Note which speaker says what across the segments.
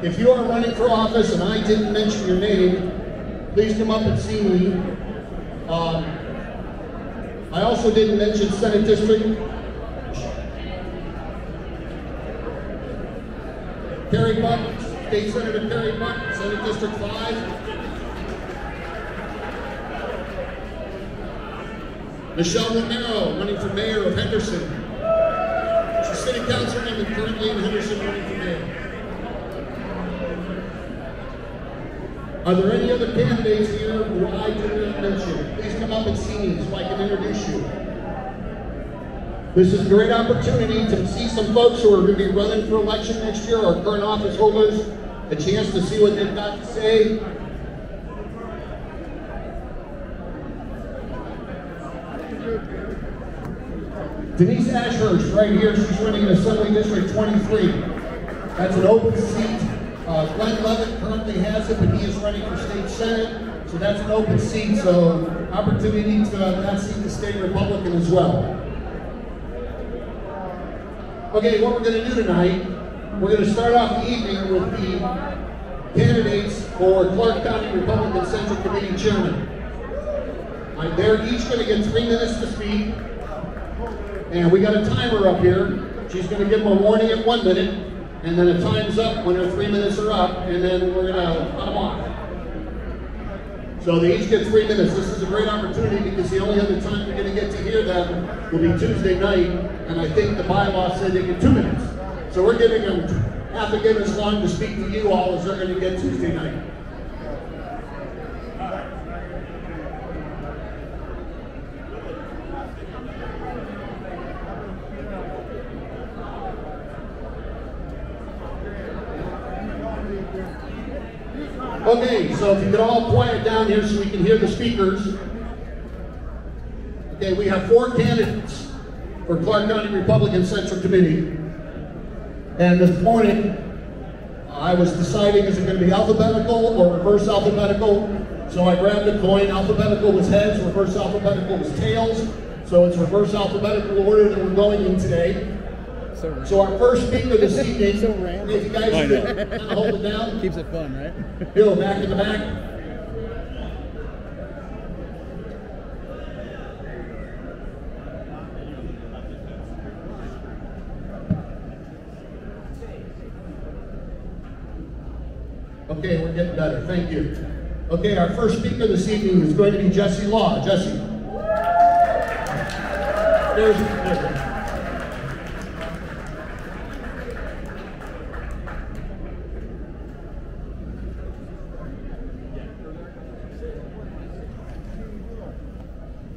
Speaker 1: If you are running for office and I didn't mention your name, please come up and see me. I also didn't mention Senate District. Carrie Buck, State Senator Carrie Buck, Senate District 5. Michelle Romero, running for mayor of Henderson. She's city councilwoman currently in Henderson, running for mayor. Are there any other candidates here who I did not mention? Please come up and see me so I can introduce you. This is a great opportunity to see some folks who are going to be running for election next year, our current office holders, a chance to see what they've got to say. Denise Ashurst, right here, she's running in Assembly District 23. That's an open seat. Glenn Levitt currently has it, but he is running for state senate, so that's an open seat, so opportunity to that seat to stay Republican as well. Okay, what we're going to do tonight, we're going to start off the evening with the candidates for Clark County Republican Central Committee Chairman. They're each going to get 3 minutes to speak, and we got a timer up here. She's going to give them a warning at 1 minute. And then the time's up when their 3 minutes are up, and then we're gonna cut them off. So they each get 3 minutes. This is a great opportunity because the only other time you're gonna get to hear them will be Tuesday night, and I think the bylaw said they get 2 minutes. So we're giving them half again as long to speak to you all as they're gonna get Tuesday night. Okay, so if you could all quiet down here so we can hear the speakers. Okay, we have 4 candidates for Clark County Republican Central Committee. And this morning, I was deciding, is it going to be alphabetical or reverse alphabetical? So I grabbed a coin. Alphabetical was heads, reverse alphabetical was tails. So it's reverse alphabetical order that we're going in today. So our first speaker this evening, if you guys can kind of hold it down.
Speaker 2: Keeps it fun, right?
Speaker 1: Bill, back in the back. Okay, we're getting better. Thank you. Okay, our first speaker this evening is going to be Jesse Law. Jesse. There's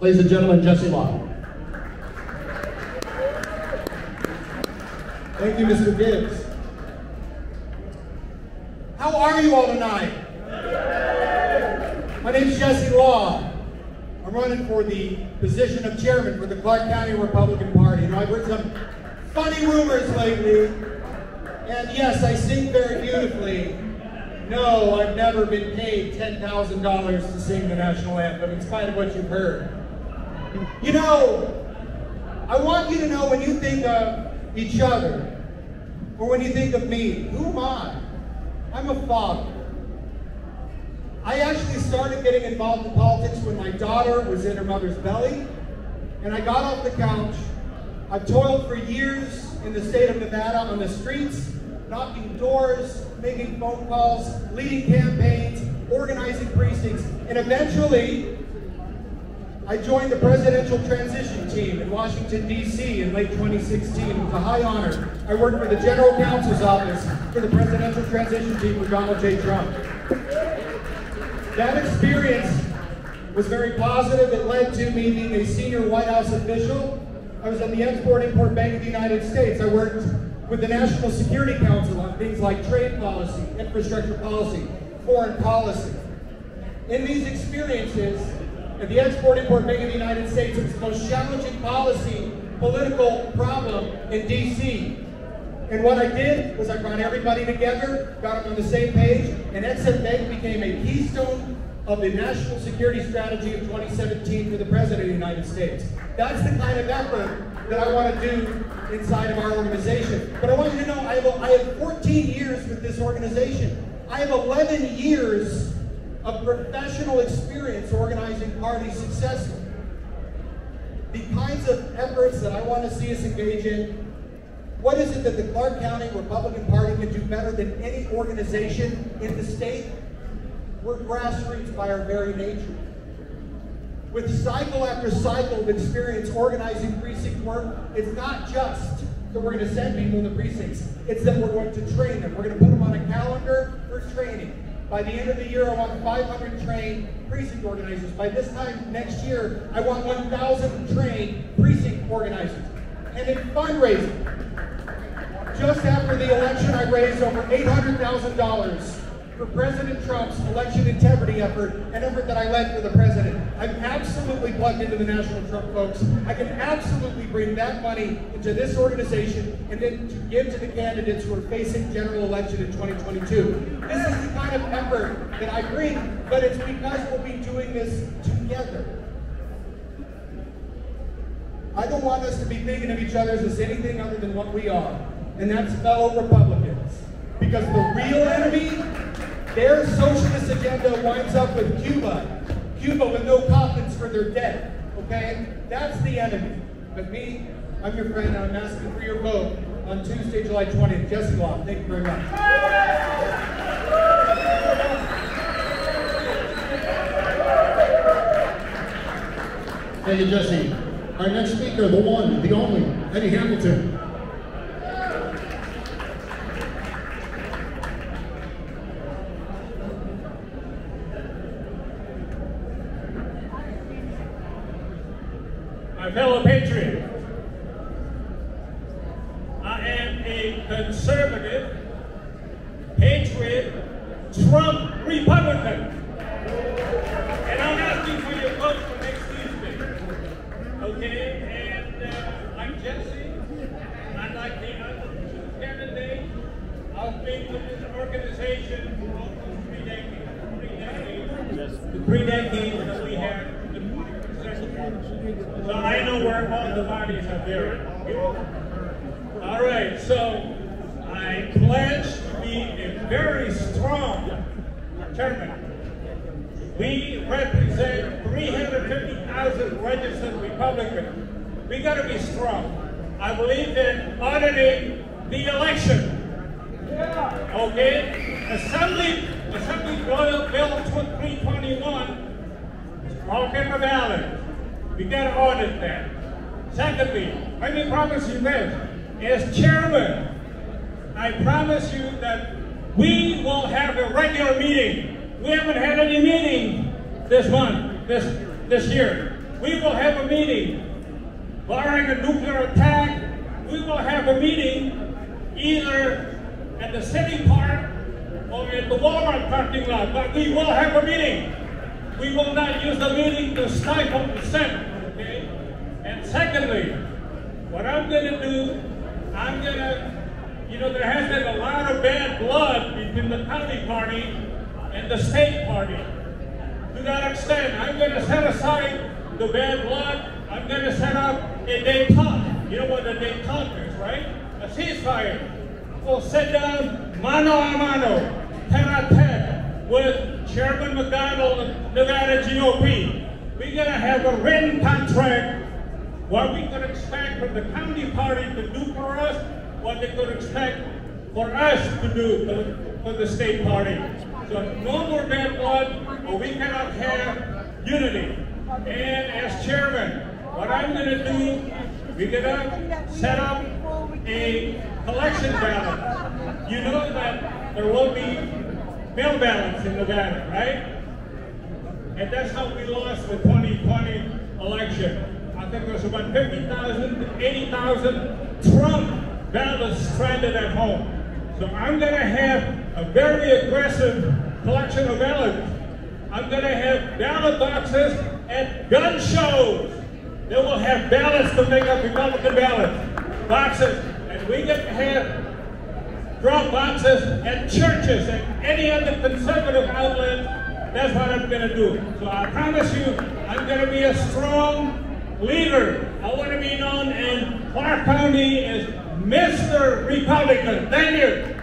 Speaker 1: Ladies and gentlemen, Jesse Law.
Speaker 3: Thank you, Mr. Gibbs. How are you all tonight? My name is Jesse Law. I'm running for the position of chairman for the Clark County Republican Party. You know, I've heard some funny rumors lately, and yes, I sing very beautifully. No, I've never been paid $10,000 to sing the national anthem, in spite of what you've heard. You know, I want you to know when you think of each other, or when you think of me, who am I? I'm a father. I actually started getting involved in politics when my daughter was in her mother's belly, and I got off the couch. I've toiled for years in the state of Nevada on the streets, knocking doors, making phone calls, leading campaigns, organizing precincts, and eventually I joined the presidential transition team in Washington, D.C. in late 2016. It was a high honor. I worked for the General Counsel's Office for the presidential transition team for Donald J. Trump. That experience was very positive. It led to me being a senior White House official. I was at the Export-Import Bank of the United States. I worked with the National Security Council on things like trade policy, infrastructure policy, foreign policy. In these experiences, at the Export-Import Bank of the United States, it was the most challenging political problem in D.C. And what I did was I brought everybody together, got them on the same page, and Exim Bank became a keystone of the national security strategy of 2017 for the President of the United States. That's the kind of effort that I want to do inside of our organization. But I want you to know I have 14 years with this organization. I have 11 years of professional experience organizing parties successfully. The kinds of efforts that I want to see us engage in, what is it that the Clark County Republican Party can do better than any organization in the state? We're grassroots by our very nature. With cycle after cycle of experience organizing precinct work, it's not just that we're going to send people in the precincts, it's that we're going to train them. We're going to put them on a calendar for training. By the end of the year, I want 500 trained precinct organizers. By this time next year, I want 1,000 trained precinct organizers. And in fundraising, just after the election, I raised over $800,000 for President Trump's election integrity effort, an effort that I led for the president. I'm absolutely plugged into the National Trump folks. I can absolutely bring that money into this organization and then to give to the candidates who are facing general election in 2022. This is the kind of effort that I bring, but it's because we'll be doing this together. I don't want us to be thinking of each other as anything other than what we are, and that's fellow Republicans. Because the real enemy, their socialist agenda winds up with Cuba. Cuba with no coffins for their dead, okay? That's the enemy. But me, I'm your friend, and I'm asking for your vote on Tuesday, July 20th. Jesse Law, thank you very much.
Speaker 1: Thank you, Jesse. Our next speaker, the one, the only, Eddie Hamilton.
Speaker 2: My fellow patriot, I am a conservative, patriot, Trump Republican. And I'm asking for your vote for next Tuesday. Okay? And like Jesse, and like the other two candidates, I've been with this organization for almost 3 decades. The 3 decades that we have. So I know where all the bodies are buried. All right, so I pledge to be a very strong chairman. We represent 350,000 registered Republicans. We got to be strong. I believe in auditing the election. Okay? Assembly Bill 321 is all paper ballot. We got to audit that. Secondly, let me promise you this. As chairman, I promise you that we will have a regular meeting. We haven't had any meeting this month, this year. We will have a meeting. Barring a nuclear attack, we will have a meeting either at the city park or at the Walmart parking lot, but we will have a meeting. We will not use the meeting to stifle dissent, okay? And secondly, what I'm going to do, there has been a lot of bad blood between the county party and the state party. To that extent, I'm going to set aside the bad blood. I'm going to set up a détente. You know what a détente is, right? A ceasefire. We'll sit down mano a mano, tete-a-tete, with Chairman McDonald of Nevada GOP. We're going to have a written contract, what we could expect from the county party to do for us, what they could expect for us to do for the state party. So no more bad blood, or we cannot have unity. And as chairman, what I'm going to do, we're going to set up a collection ballot. You know that there will be mail ballots in Nevada, right? And that's how we lost the 2020 election. I think there's about 50,000 to 80,000 Trump ballots stranded at home. So I'm going to have a very aggressive collection of ballots. I'm going to have ballot boxes at gun shows. They will have ballots to make up Republican ballots, boxes. And we get to have drop boxes at churches and any other conservative outlet. That's what I'm going to do. So I promise you, I'm going to be a strong leader. I want to be known in Clark County as Mr. Republican. Thank you.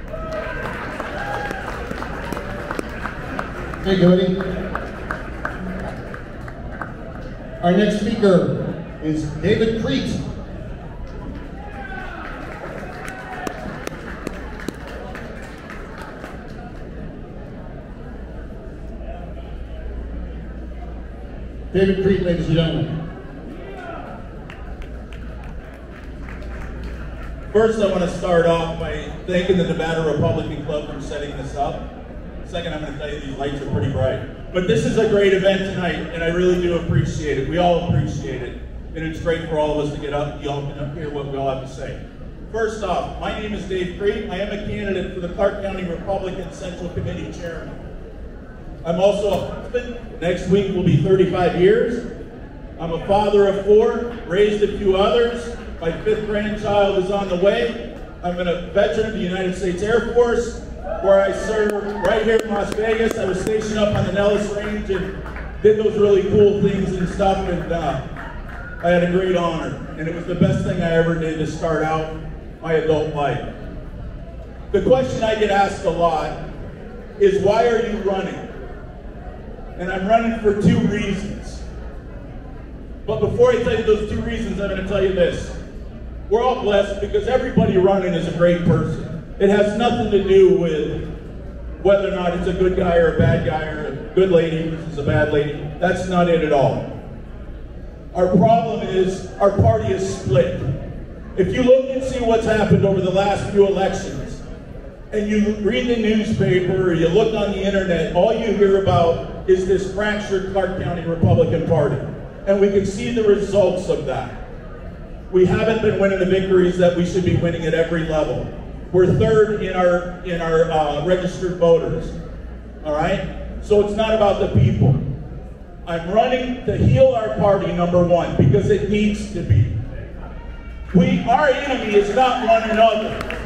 Speaker 1: Thank you, Eddie. Our next speaker is David Crete. David Crete, ladies and gentlemen.
Speaker 4: First, I want to start off by thanking the Nevada Republican Club for setting this up. Second, I'm going to tell you these lights are pretty bright. But this is a great event tonight, and I really do appreciate it. We all appreciate it. And it's great for all of us to get up, y'all can hear what we all have to say. First off, my name is Dave Crete. I am a candidate for the Clark County Republican Central Committee Chairman. I'm also a husband. Next week will be 35 years. I'm a father of 4, raised a few others. My 5th grandchild is on the way. I'm a veteran of the United States Air Force, where I served right here in Las Vegas. I was stationed up on the Nellis Range and did those really cool things and stuff, and I had a great honor. And it was the best thing I ever did to start out my adult life. The question I get asked a lot is, why are you running? And I'm running for 2 reasons. But before I tell you those 2 reasons, I'm going to tell you this. We're all blessed because everybody running is a great person. It has nothing to do with whether or not it's a good guy or a bad guy or a good lady versus a bad lady. That's not it at all. Our problem is our party is split. If you look and see what's happened over the last few elections, and you read the newspaper or you look on the internet, all you hear about is this fractured Clark County Republican Party. And we can see the results of that. We haven't been winning the victories that we should be winning at every level. We're 3rd in our registered voters. All right? So it's not about the people. I'm running to heal our party, number 1, because it needs to be. Our enemy is not one another.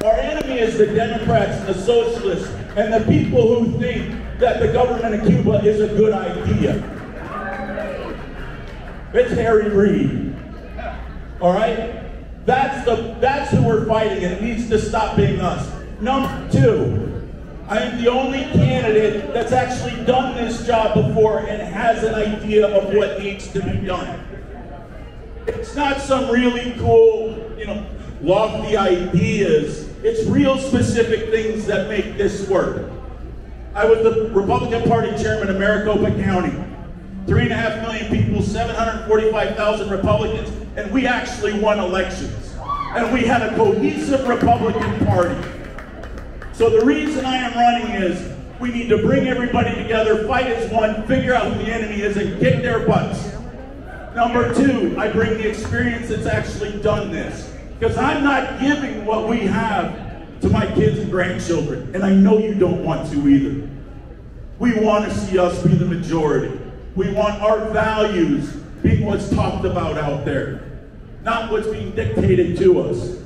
Speaker 4: Our enemy is the Democrats and the socialists and the people who think that the government of Cuba is a good idea. It's Harry Reid. All right? That's who we're fighting, and it needs to stop being us. Number 2, I am the only candidate that's actually done this job before and has an idea of what needs to be done. It's not some really cool, lofty ideas. It's real specific things that make this work. I was the Republican Party chairman of Maricopa County. 3.5 million people, 745,000 Republicans, and we actually won elections. And we had a cohesive Republican Party. So the reason I am running is we need to bring everybody together, fight as one, figure out who the enemy is, and kick their butts. Number 2, I bring the experience that's actually done this. Because I'm not giving what we have to my kids and grandchildren. And I know you don't want to either. We want to see us be the majority. We want our values being what's talked about out there, not what's being dictated to us.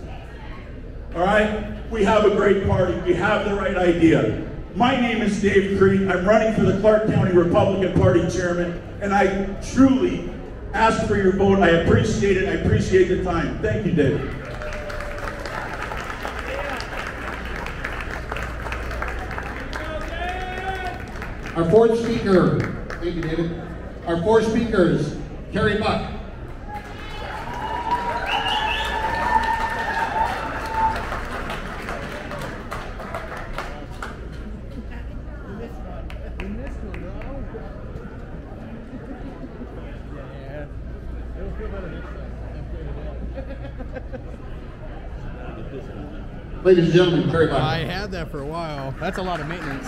Speaker 4: All right? We have a great party. We have the right idea. My name is Dave Crete. I'm running for the Clark County Republican Party chairman, and I truly ask for your vote. I appreciate it. I appreciate the time. Thank you, Dave.
Speaker 1: Our 4th speaker, thank you, David. Our 4 speakers, Carrie Buck. Ladies and gentlemen, Carrie Buck.
Speaker 5: I had that for a while. That's a lot of maintenance.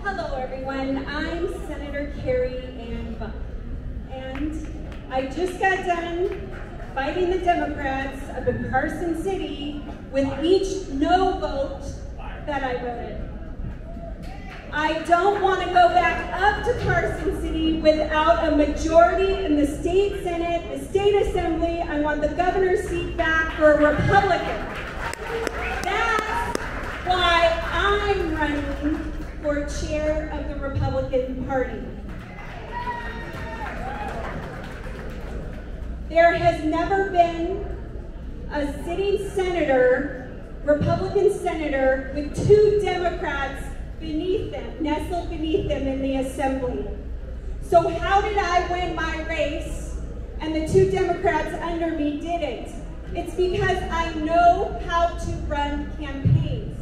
Speaker 6: Hello, everyone. I'm Senator Carrie Ann Buck, and I just got done fighting the Democrats up in Carson City with each no vote that I voted. I don't want to go back up to Carson City without a majority in the state Senate, the state assembly. I want the governor's seat back for a Republican. That's why I'm running for chair of the Republican Party. There has never been a sitting senator, Republican senator, with 2 Democrats beneath them, nestled beneath them in the assembly. So how did I win my race and the 2 Democrats under me didn't? It's because I know how to run campaigns.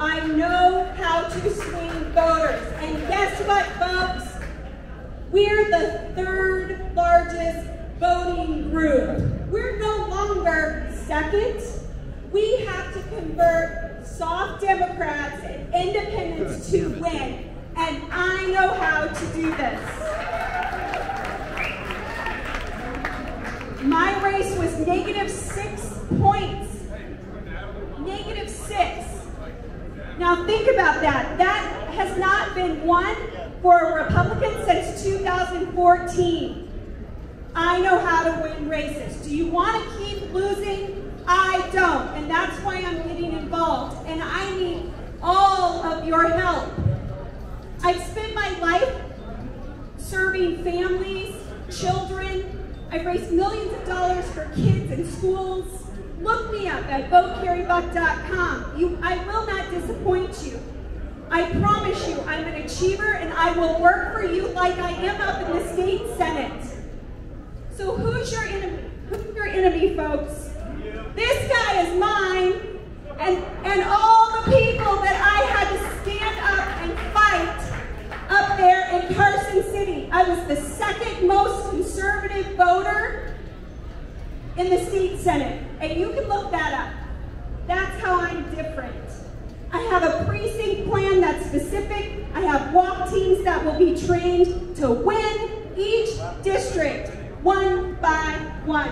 Speaker 6: I know how to swing voters. And guess what, folks? We're the 3rd largest voting group. We're no longer second. We have to convert soft Democrats and independents to win. And I know how to do this. My race was -6 points. -6. Now think about that. That has not been won for a Republican since 2014. I know how to win races. Do you want to keep losing? I don't, and that's why I'm getting involved, and I need all of your help. I've spent my life serving families, children. I've raised millions of dollars for kids in schools. Look me up at votecarriebuck.com. I will not disappoint you. I promise you I'm an achiever, and I will work for you like I am up in the state Senate. So who's your enemy? Who's your enemy, folks? This guy is mine, and all the people that I had to stand up and fight up there in Carson City. I was the 2nd most conservative voter in the state Senate, and you can look that up. That's how I'm different. I have a precinct plan that's specific. I have walk teams that will be trained to win each district, 1 by 1.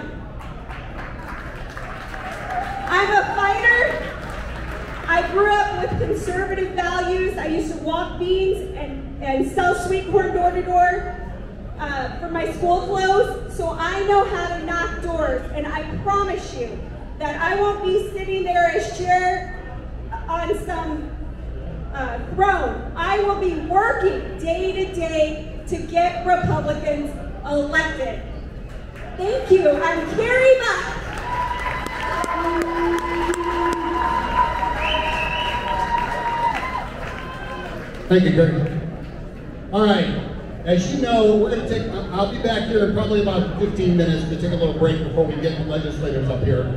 Speaker 6: I'm a fighter. I grew up with conservative values. I used to walk beans and sell sweet corn door to door for my school clothes. So I know how to knock doors, and I promise you that I won't be sitting there as chair on some throne. I will be working day to day to get Republicans elected. Thank you. I'm Carrie Buck.
Speaker 1: Thank you, Carrie. All right. As you know, we're going to I'll be back here in probably about 15 minutes to take a little break before we get the legislators up here.